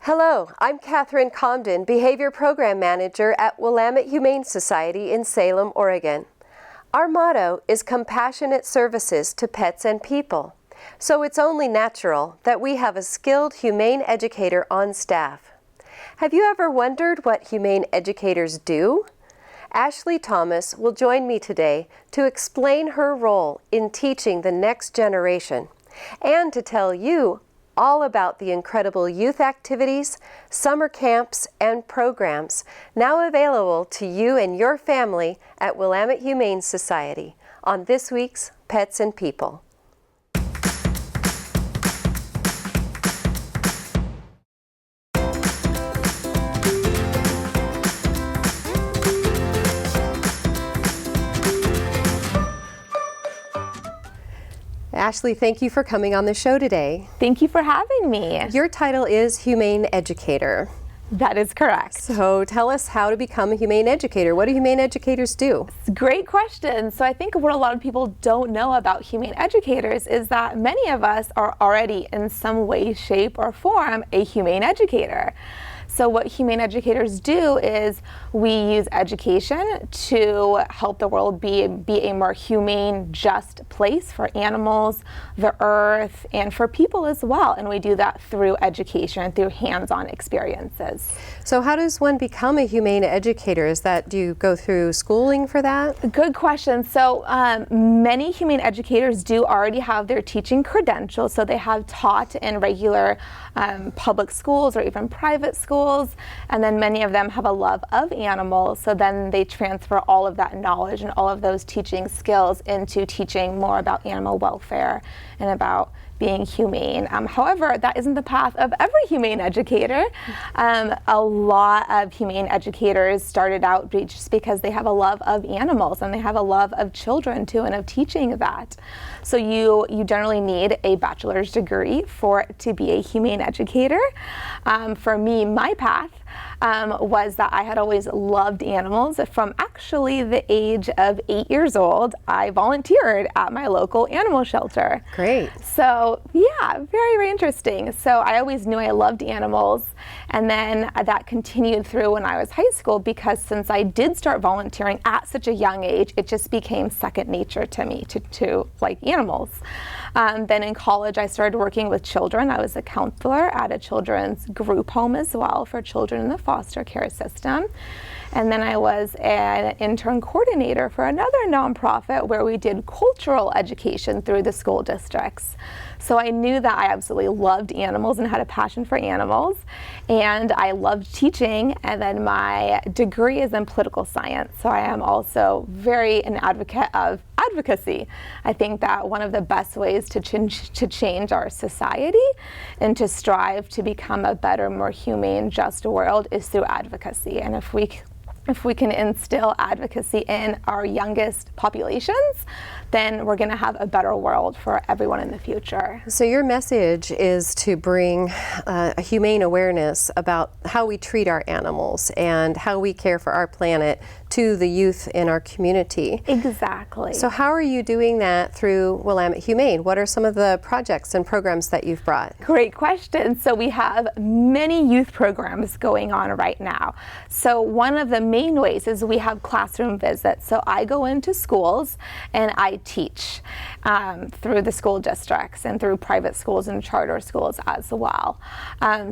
Hello, I'm Catherine Comden, Behavior Program Manager at Willamette Humane Society in Salem, Oregon. Our motto is compassionate services to pets and people, so it's only natural that we have a skilled humane educator on staff. Have you ever wondered what humane educators do? Ashley Thomas will join me today to explain her role in teaching the next generation and to tell you all about the incredible youth activities, summer camps, and programs now available to you and your family at Willamette Humane Society on this week's Pets and People. Ashley, thank you for coming on the show today. Thank you for having me. Your title is Humane Educator. That is correct. So tell us how to become a humane educator. What do humane educators do? Great question. So I think what a lot of people don't know about humane educators is that many of us are already in some way, shape, or form a humane educator. So what humane educators do is we use education to help the world be a more humane, just place for animals, the earth, and for people as well. And we do that through education, through hands-on experiences. So how does one become a humane educator? Do you go through schooling for that? Good question. So many humane educators do already have their teaching credentials. So they have taught in regular public schools or even private schools. And then many of them have a love of animals, so then they transfer all of that knowledge and all of those teaching skills into teaching more about animal welfare and about being humane. However, that isn't the path of every humane educator. A lot of humane educators started out just because they have a love of animals and they have a love of children too and of teaching that. So you generally need a bachelor's degree to be a humane educator. For me, my path was that I had always loved animals. From actually the age of 8 years old, I volunteered at my local animal shelter. Great. So yeah, very, very interesting. So I always knew I loved animals, and then that continued through when I was high school, because since I did start volunteering at such a young age, it just became second nature to me to like animals. Then in college, I started working with children. I was a counselor at a children's group home as well for children in the foster care system. And then I was an intern coordinator for another nonprofit where we did cultural education through the school districts. So I knew that I absolutely loved animals and had a passion for animals, and I loved teaching. And then my degree is in political science, so I am also very an advocate of advocacy. I think that one of the best ways to change our society and to strive to become a better, more humane, just world is through advocacy. And if we can instill advocacy in our youngest populations, then we're going to have a better world for everyone in the future. So your message is to bring a humane awareness about how we treat our animals and how we care for our planet to the youth in our community. Exactly. So how are you doing that through Willamette Humane? What are some of the projects and programs that you've brought? Great question. So we have many youth programs going on right now. So one of the main ways is we have classroom visits. So I go into schools and I teach through the school districts and through private schools and charter schools as well.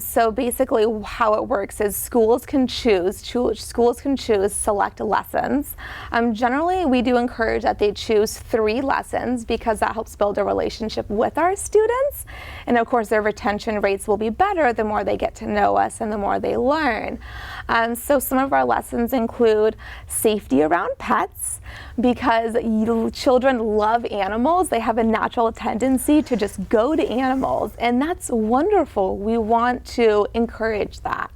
So basically how it works is schools can choose select lessons. Generally, we do encourage that they choose 3 lessons because that helps build a relationship with our students. And of course, their retention rates will be better the more they get to know us and the more they learn. So some of our lessons include safety around pets, because children love animals. They have a natural tendency to just go to animals, and that's wonderful. We want to encourage that.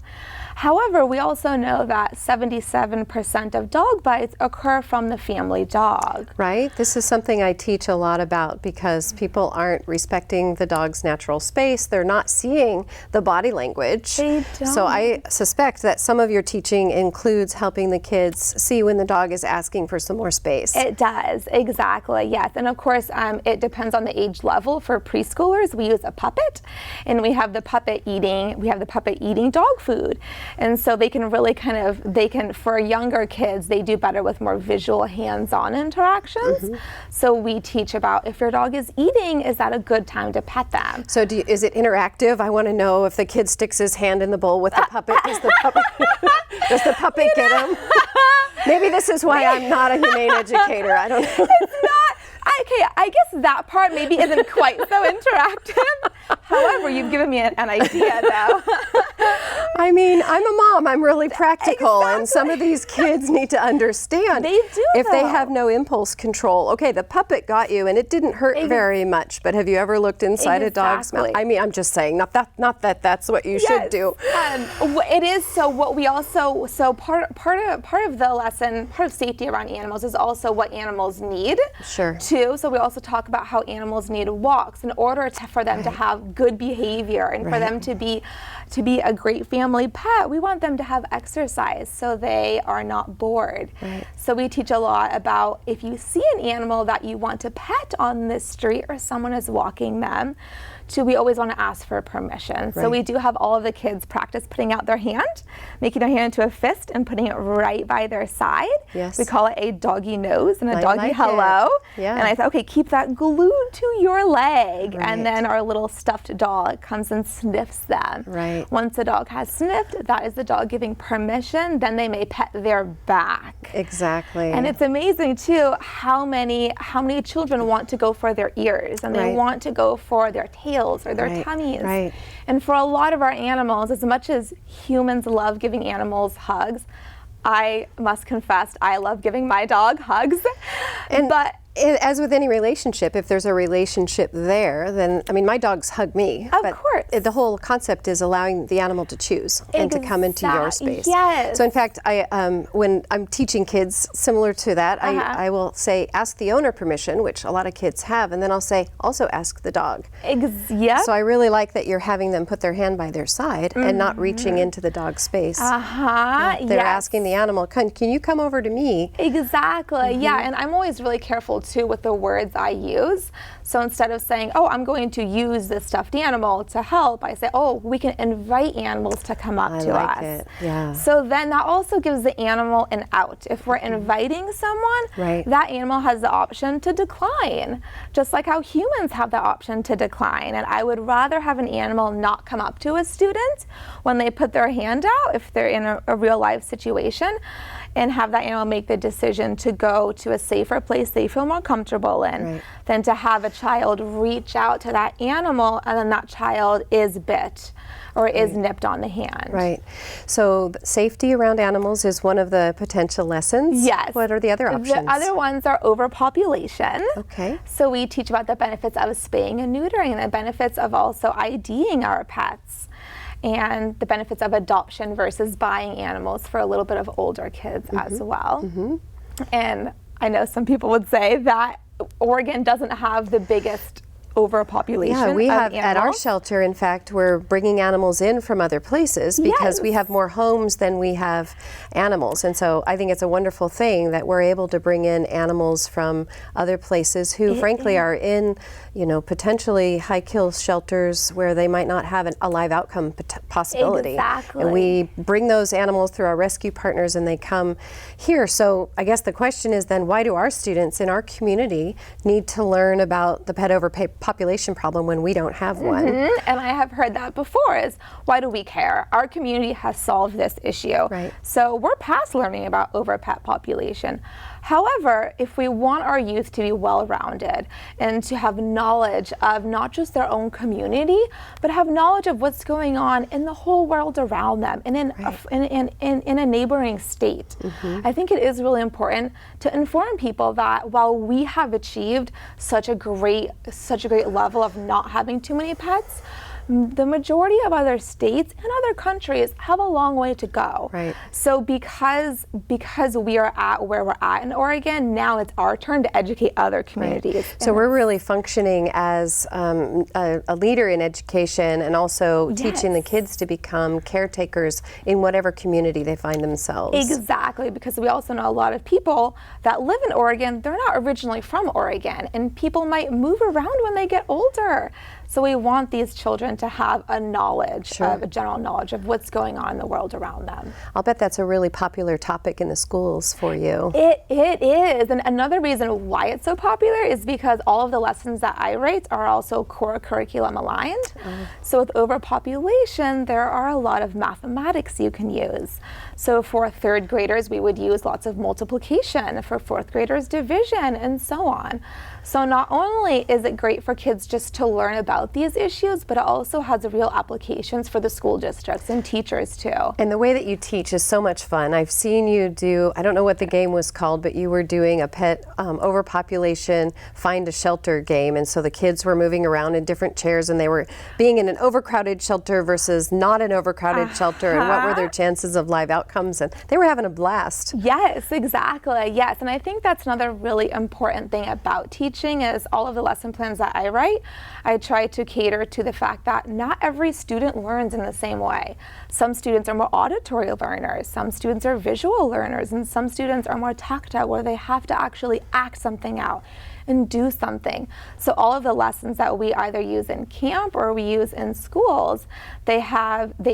However, we also know that 77% of dog bites occur from the family dog. Right? This is something I teach a lot about because people aren't respecting the dog's natural space. They're not seeing the body language. They don't. So I suspect that some of your teaching includes helping the kids see when the dog is asking for some more space. It does, exactly, yes. And of course, it depends on the age level. For preschoolers, we use a puppet, and we have the puppet eating dog food. And so they can really for younger kids, they do better with more visual hands-on interactions. So we teach about if your dog is eating, is that a good time to pet them? So is it interactive? I want to know if the kid sticks his hand in the bowl with the puppet, does the puppet get him? Maybe this is why I'm not a humane educator. I don't know. It's not. Okay, I guess that part maybe isn't quite so interactive. However, you've given me an idea, though. I mean, I'm a mom. I'm really practical, and some of these kids need to understand. They do, if they have no impulse control. Okay, the puppet got you, and it didn't hurt very much. But have you ever looked inside a dog's mouth? I mean, I'm just saying, not that that's what you should do. It is. So what we also part of the lesson, part of safety around animals is also what animals need. Sure. Too. So we also talk about how animals need walks in order for them to have good behavior and for them to be a great family pet. We want them to have exercise so they are not bored. So we teach a lot about if you see an animal that you want to pet on the street or someone is walking them, we always want to ask for permission. So we do have all of the kids practice putting out their hand, making their hand into a fist and putting it right by their side. Yes. We call it a doggy nose and a doggy hello. And I said, okay, keep that glued to your leg. And then our little stuffed dog comes and sniffs them. Once the dog has sniffed, that is the dog giving permission. Then they may pet their back. Exactly. And it's amazing too how many children want to go for their ears and they want to go for their tails or their tummies. And for a lot of our animals, as much as humans love giving animals hugs, I must confess I love giving my dog hugs. But as with any relationship, if there's a relationship there, then, I mean, my dogs hug me. Of course. The whole concept is allowing the animal to choose and to come into your space. Yes. So in fact, when I'm teaching kids similar to that, I will say, ask the owner permission, which a lot of kids have, and then I'll say, also ask the dog. So I really like that you're having them put their hand by their side and not reaching into the dog's space. They're asking the animal, can you come over to me? Exactly, yeah, and I'm always really careful too with the words I use. So instead of saying, oh, I'm going to use this stuffed animal to help, I say, oh, we can invite animals to come up to us. So then that also gives the animal an out. If we're inviting someone, that animal has the option to decline, just like how humans have the option to decline. And I would rather have an animal not come up to a student when they put their hand out, if they're in a real life situation, and have that animal make the decision to go to a safer place they feel more comfortable in than to have a child reach out to that animal and then that child is bit or is nipped on the hand. So safety around animals is one of the potential lessons. Yes. What are the other options? The other ones are overpopulation. Okay. So we teach about the benefits of spaying and neutering and the benefits of also IDing our pets, and the benefits of adoption versus buying animals for a little bit of older kids as well. And I know some people would say that Oregon doesn't have the biggest overpopulation. We have animals. At our shelter, in fact, we're bringing animals in from other places because we have more homes than we have animals. And so I think it's a wonderful thing that we're able to bring in animals from other places who frankly are in, potentially high kill shelters where they might not have a live outcome possibility. And we bring those animals through our rescue partners and they come here. So I guess the question is then, why do our students in our community need to learn about the pet overpopulation problem when we don't have one? And I have heard that before, is why do we care? Our community has solved this issue. So we're past learning about overpet population. However, if we want our youth to be well-rounded and to have knowledge of not just their own community, but have knowledge of what's going on in the whole world around them and in a neighboring state, I think it is really important to inform people that while we have achieved such a great level of not having too many pets, the majority of other states and other countries have a long way to go. Right. So because we are at where we're at in Oregon, now it's our turn to educate other communities. Right. So we're really functioning as a leader in education and also teaching the kids to become caretakers in whatever community they find themselves. Exactly, because we also know a lot of people that live in Oregon, they're not originally from Oregon, and people might move around when they get older. So we want these children to have a knowledge, a general knowledge of what's going on in the world around them. I'll bet that's a really popular topic in the schools for you. It is, and another reason why it's so popular is because all of the lessons that I write are also core curriculum aligned. So with overpopulation, there are a lot of mathematics you can use. So for third graders, we would use lots of multiplication, for fourth graders, division, and so on. So not only is it great for kids just to learn about these issues, but it also has real applications for the school districts and teachers too. And the way that you teach is so much fun. I've seen you do, I don't know what the game was called, but you were doing a pet overpopulation find a shelter game. And so the kids were moving around in different chairs and they were being in an overcrowded shelter versus not an overcrowded shelter, and what were their chances of live outcomes. And they were having a blast. Yes, exactly. Yes, and I think that's another really important thing about teaching is all of the lesson plans that I write, I try to cater to the fact that not every student learns in the same way. Some students are more auditory learners, some students are visual learners, and some students are more tactile where they have to actually act something out and do something. So all of the lessons that we either use in camp or we use in schools, they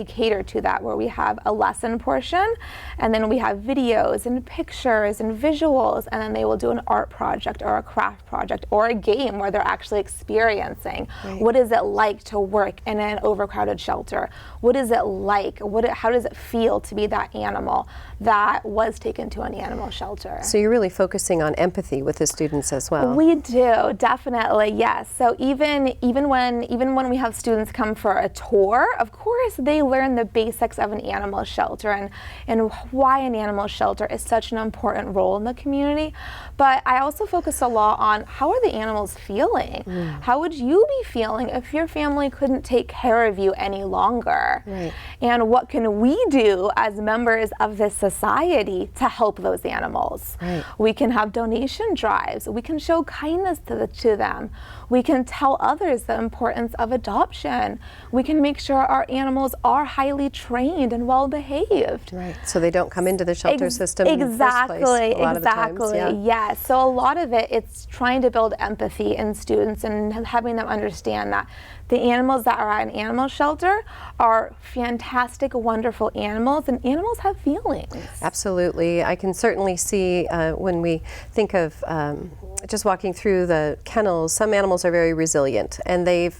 cater to that, where we have a lesson portion and then we have videos and pictures and visuals, and then they will do an art project or a craft project or a game where they're actually experiencing what is it like to work in an overcrowded shelter? What is it like? How does it feel to be that animal that was taken to an animal shelter? So you're really focusing on empathy with the students as well. We do, definitely, yes. So even when we have students come for a tour, of course they learn the basics of an animal shelter and why an animal shelter is such an important role in the community. But I also focus a lot on how are the animals feeling? How would you be feeling if your family couldn't take care of you any longer? Right. And what can we do as members of this society to help those animals? Right. We can have donation drives. We can show kindness to them. We can tell others the importance of adoption. We can make sure our animals are highly trained and well behaved. Right. So they don't come into the shelter system in the first place. Exactly. A lot of the times, Yes. So a lot of it, it's trying to build empathy in students and having them understand that the animals that are at an animal shelter are fantastic, wonderful animals, and animals have feelings. Absolutely. I can certainly see when we think of just walking through the kennels, some animals are very resilient, and they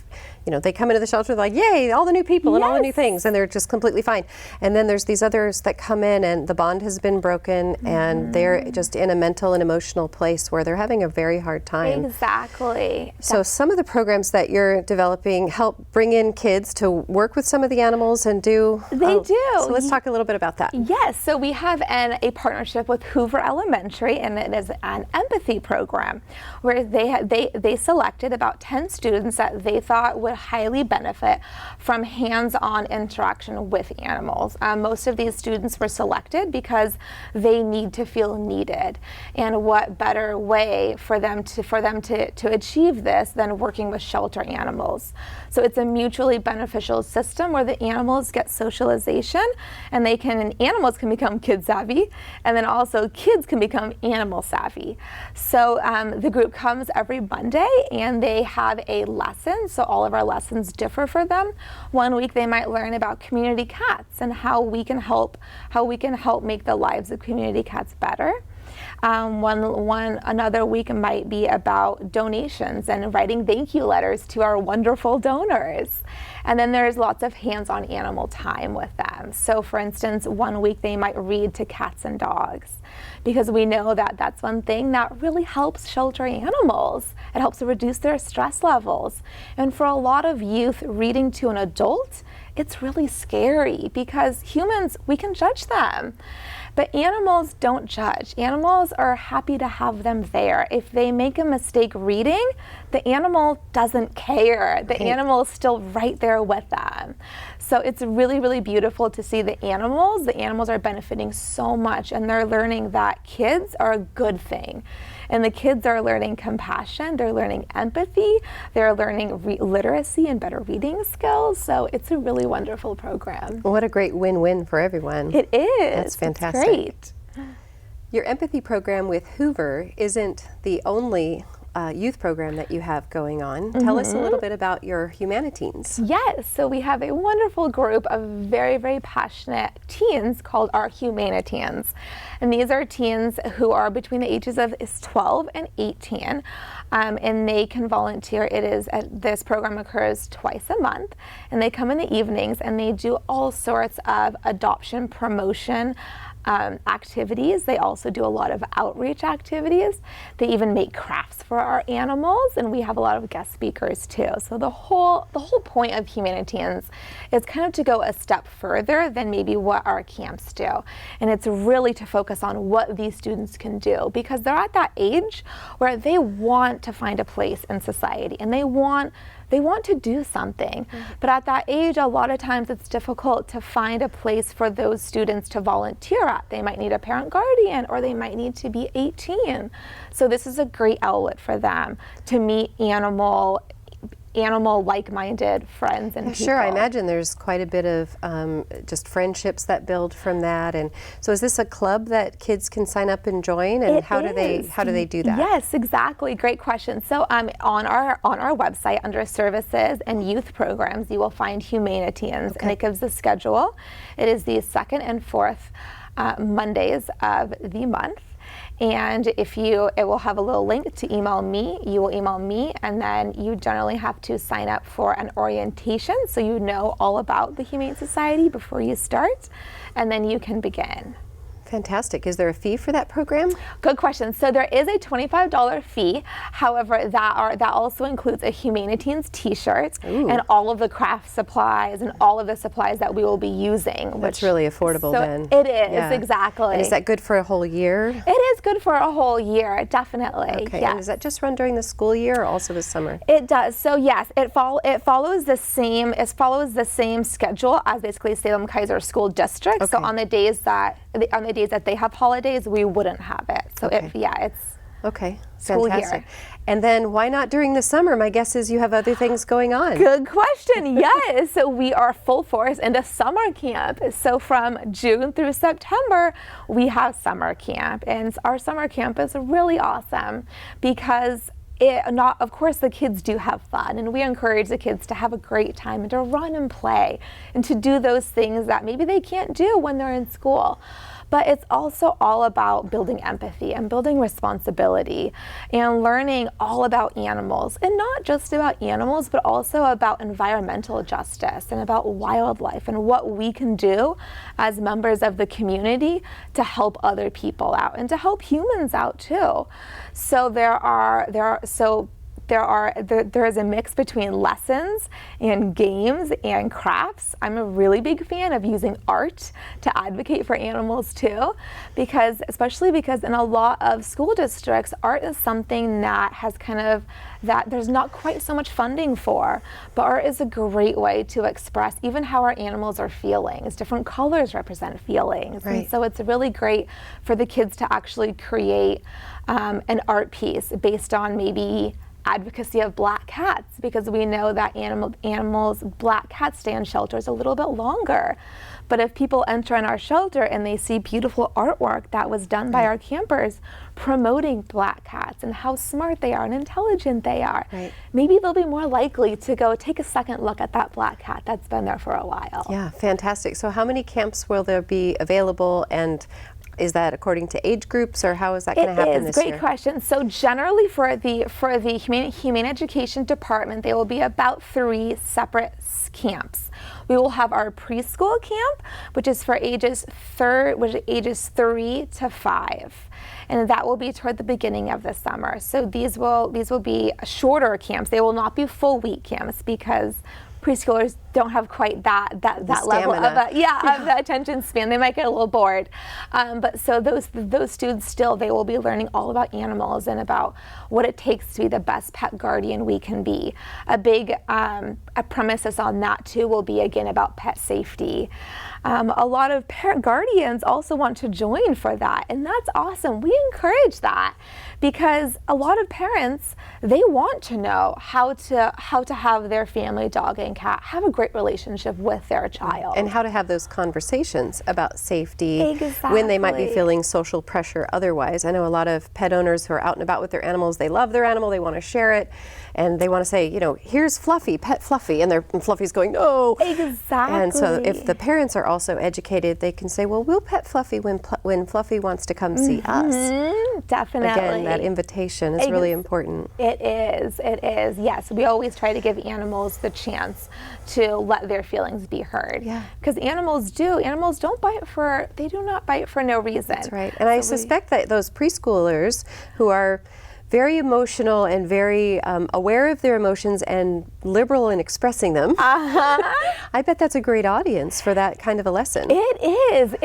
come into the shelter, they're like, yay, all the new people and all the new things, and they're just completely fine. And then there's these others that come in and the bond has been broken and they're just in a mental and emotional place where they're having a very hard time. Exactly. So some of the programs that you're developing help bring in kids to work with some of the animals and do... They do. So let's talk a little bit about that. Yes, so we have a partnership with Hoover Elementary, and it is an empathy program where they selected about 10 students that they thought would highly benefit from hands-on interaction with animals. Most of these students were selected because they need to feel needed, and what better way for them to achieve this than working with shelter animals. So it's a mutually beneficial system where the animals get socialization, and animals can become kid savvy, and then also kids can become animal savvy. So the group comes every Monday and they have a lesson. So all of our lessons differ for them. One week they might learn about community cats and how we can help make the lives of community cats better. Another week might be about donations and writing thank you letters to our wonderful donors. And then there's lots of hands-on animal time with them. So for instance, one week they might read to cats and dogs, because we know that that's one thing that really helps shelter animals. It helps to reduce their stress levels. And for a lot of youth, reading to an adult, it's really scary because humans, we can judge them. But animals don't judge. Animals are happy to have them there. If they make a mistake reading, the animal doesn't care. The animal is still right there with them. So it's really, really beautiful to see the animals. The animals are benefiting so much, and they're learning that kids are a good thing. And the kids are learning compassion, they're learning empathy, they're learning literacy and better reading skills. So it's a really wonderful program. What a great win-win for everyone. It is. That's fantastic. It's great. Your empathy program with Hoover isn't the only youth program that you have going on. Tell us a little bit about your Humane teens. Yes, so we have a wonderful group of very, very passionate teens called our Humane teens. And these are teens who are between the ages of 12 and 18. And they can volunteer. This program occurs twice a month, and they come in the evenings and they do all sorts of adoption promotion activities. They also do a lot of outreach activities. They even make crafts for our animals, and we have a lot of guest speakers too. So the whole point of Humane Teens is kind of to go a step further than maybe what our camps do. And it's really to focus on what these students can do, because they're at that age where they want to find a place in society, and they want to do something. But at that age, a lot of times it's difficult to find a place for those students to volunteer at. They might need a parent guardian, or they might need to be 18. So this is a great outlet for them to meet animal like-minded friends and people. Sure, I imagine there's quite a bit of just friendships that build from that. And so is this a club that kids can sign up and join? And how do they do that? Yes, exactly. Great question. So on our website, under services and youth programs, you will find Humane Teens, and it gives a schedule. It is the second and fourth Mondays of the month. And it will have a little link to email me. You will email me, and then you generally have to sign up for an orientation, so you know all about the Humane Society before you start, and then you can begin. Fantastic. Is there a fee for that program? Good question. So there is a $25 fee. However, that also includes a Humane Teens t-shirt and all of the craft supplies and all of the supplies that we will be using. That's really affordable then. It is, exactly. And is that good for a whole year? It is good for a whole year, definitely. Okay. Yes. And does that just run during the school year or also the summer? It does. So yes, it follows the same schedule as basically Salem Kaiser School District. Okay. So on the days that they have holidays, we wouldn't have it. So it's okay. school Fantastic. year. And then why not during the summer? My guess is you have other things going on. Good question. Yes. So we are full force into summer camp. So from June through September, we have summer camp. And our summer camp is really awesome because of course, the kids do have fun, and we encourage the kids to have a great time and to run and play and to do those things that maybe they can't do when they're in school. But it's also all about building empathy and building responsibility and learning all about animals, and not just about animals, but also about environmental justice and about wildlife and what we can do as members of the community to help other people out and to help humans out too. So there is a mix between lessons and games and crafts. I'm a really big fan of using art to advocate for animals too, especially because in a lot of school districts, art is something that there's not quite so much funding for, but art is a great way to express even how our animals are feeling, as different colors represent feelings. Right. And so it's really great for the kids to actually create an art piece based on maybe advocacy of black cats, because we know that black cats stay in shelters a little bit longer. But if people enter in our shelter and they see beautiful artwork that was done by our campers promoting black cats and how smart they are and intelligent they are, maybe they'll be more likely to go take a second look at that black cat that's been there for a while. Yeah, fantastic. So how many camps will there be available, and is that according to age groups, or how is that going to happen this year? Great question. So generally for the Humane Education Department, there will be about 3 separate camps. We will have our preschool camp, which is for ages 3 to 5. And that will be toward the beginning of the summer. So these will be shorter camps. They will not be full week camps, because preschoolers don't have quite that level of of the attention span. They might get a little bored. But so those students still, they will be learning all about animals and about what it takes to be the best pet guardian we can be. A big a premises on that too will be again about pet safety. A lot of parent guardians also want to join for that, and that's awesome. We encourage that because a lot of parents, they want to know how to have their family dog and cat have a great relationship with their child. And how to have those conversations about safety when they might be feeling social pressure otherwise. I know a lot of pet owners who are out and about with their animals, they love their animal, they want to share it, and they want to say, you know, here's Fluffy, pet Fluffy, and Fluffy's going, no. Exactly. And so if the parents are also educated, they can say, well, we'll pet Fluffy when Fluffy wants to come see us. Definitely. Again, that invitation is really important. It is. Yes, we always try to give animals the chance to let their feelings be heard. Yeah. Because animals do not bite for no reason. That's right. And I suspect that those preschoolers who are very emotional and very aware of their emotions and liberal in expressing them. I bet that's a great audience for that kind of a lesson. It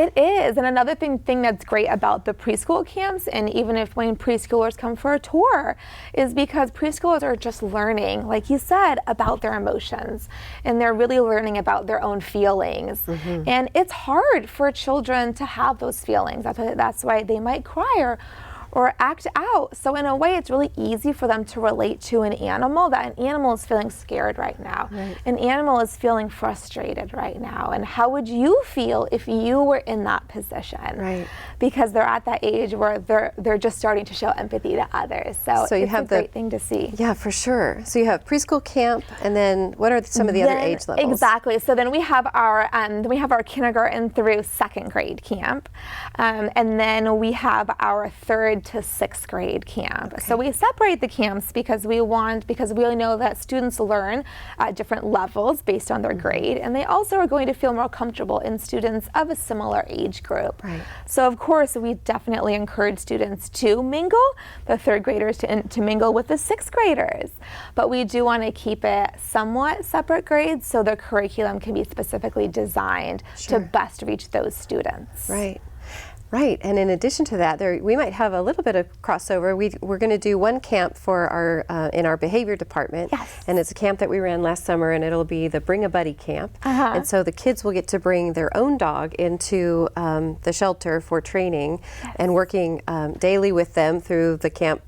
is. And another thing that's great about the preschool camps, and even if when preschoolers come for a tour, is because preschoolers are just learning, like you said, about their emotions. And they're really learning about their own feelings. And it's hard for children to have those feelings. That's why they might cry or act out. So in a way, it's really easy for them to relate to an animal, that an animal is feeling scared right now. Right. An animal is feeling frustrated right now. And how would you feel if you were in that position? Right. Because they're at that age where they're just starting to show empathy to others. So you have a great thing to see. Yeah, for sure. So you have preschool camp, and then what are some of the other age levels? Exactly. So then we have our kindergarten through second grade camp, and then we have our third to sixth grade camp. Okay. So we separate the camps because we know that students learn at different levels based on their grade, and they also are going to feel more comfortable in students of a similar age group. Right. So of course we definitely encourage students to mingle, the third graders to mingle with the sixth graders, but we do want to keep it somewhat separate grades so the curriculum can be specifically designed to best reach those students. Right. Right, and in addition to that, we might have a little bit of crossover. We're going to do one camp for our in our behavior department, and it's a camp that we ran last summer, and it'll be the Bring a Buddy camp. And so the kids will get to bring their own dog into the shelter for training and working daily with them through the camp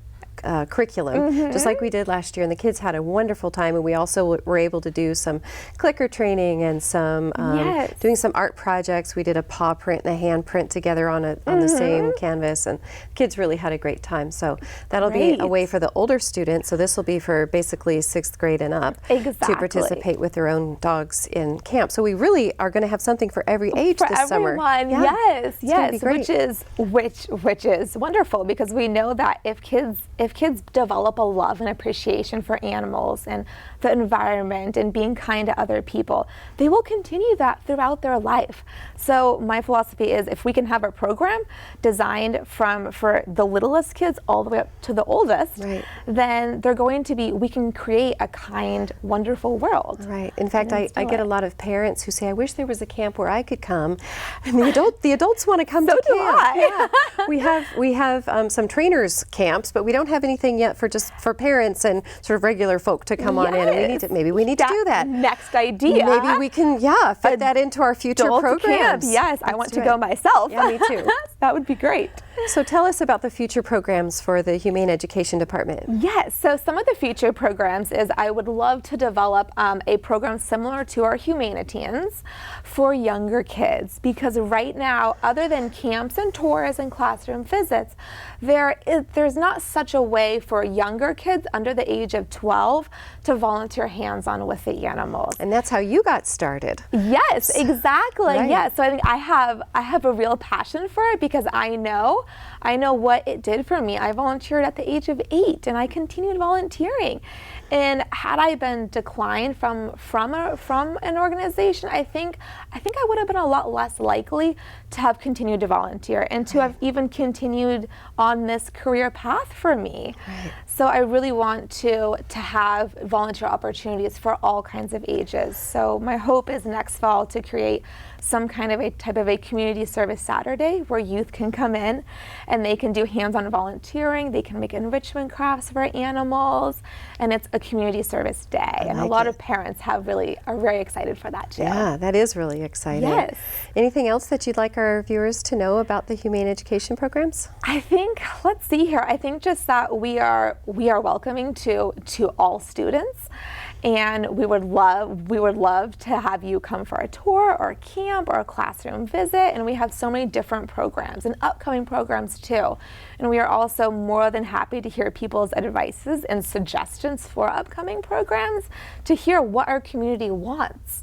curriculum, just like we did last year, and the kids had a wonderful time. And we also were able to do some clicker training and some doing some art projects. We did a paw print and a hand print together on the same canvas, and kids really had a great time. So that'll be a way for the older students. So this will be for basically sixth grade and up to participate with their own dogs in camp. So we really are going to have something for every age this summer. Yes, which is wonderful, because we know that if kids develop a love and appreciation for animals and the environment and being kind to other people, they will continue that throughout their life. So my philosophy is, if we can have a program designed for the littlest kids all the way up to the oldest, then we can create a kind, wonderful world. Right. In fact, I get a lot of parents who say, I wish there was a camp where I could come. And the adults want to come to camp. So do I. Yeah. We have some trainers camps, but we don't have anything yet for parents and sort of regular folk to come on in, and maybe we need to do that. Next idea. Maybe we can fit that into our future programs. Camp. Yes, I want to go myself. Yeah, me too. That would be great. So tell us about the future programs for the Humane Education Department. Yes, so some of the future programs is I would love to develop a program similar to our Humanitarians for younger kids, because right now, other than camps and tours and classroom visits, there's not such a way for younger kids under the age of 12 to volunteer hands-on with the animals. And that's how you got started. Yes, exactly. Right. Yes, so I think I have a real passion for it, because I know what it did for me. I volunteered at the age of 8, and I continued volunteering. And had I been declined from an organization, I think I would have been a lot less likely to have continued to volunteer and to have even continued on this career path for me. me. So I really want to have volunteer opportunities for all kinds of ages. So my hope is next fall to create some kind of a type of a community service Saturday where youth can come in and they can do hands-on volunteering, they can make enrichment crafts for animals, and it's a community service day. And a lot of parents are very excited for that too. Yeah, that is really exciting. Yes. Anything else that you'd like our viewers to know about the Humane Education programs? I think, let's see here, I think just that we are welcoming to all students, and we would love to have you come for a tour or a camp or a classroom visit, and we have so many different programs and upcoming programs too. And we are also more than happy to hear people's advices and suggestions for upcoming programs to hear what our community wants.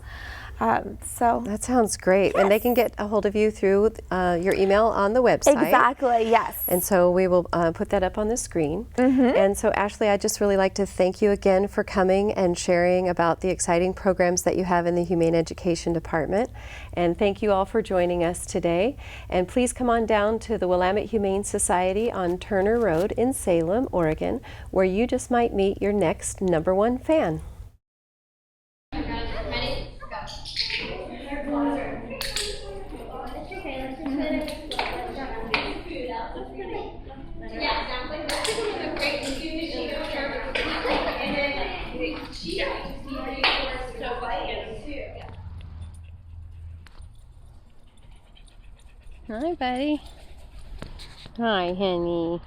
So that sounds great. Yes. And they can get a hold of you through your email on the website. Exactly, yes. And so we will put that up on the screen. And so Ashley, I'd just really like to thank you again for coming and sharing about the exciting programs that you have in the Humane Education Department. And thank you all for joining us today. And please come on down to the Willamette Humane Society on Turner Road in Salem, Oregon, where you just might meet your next #1 fan. Hi, buddy. Hi, honey.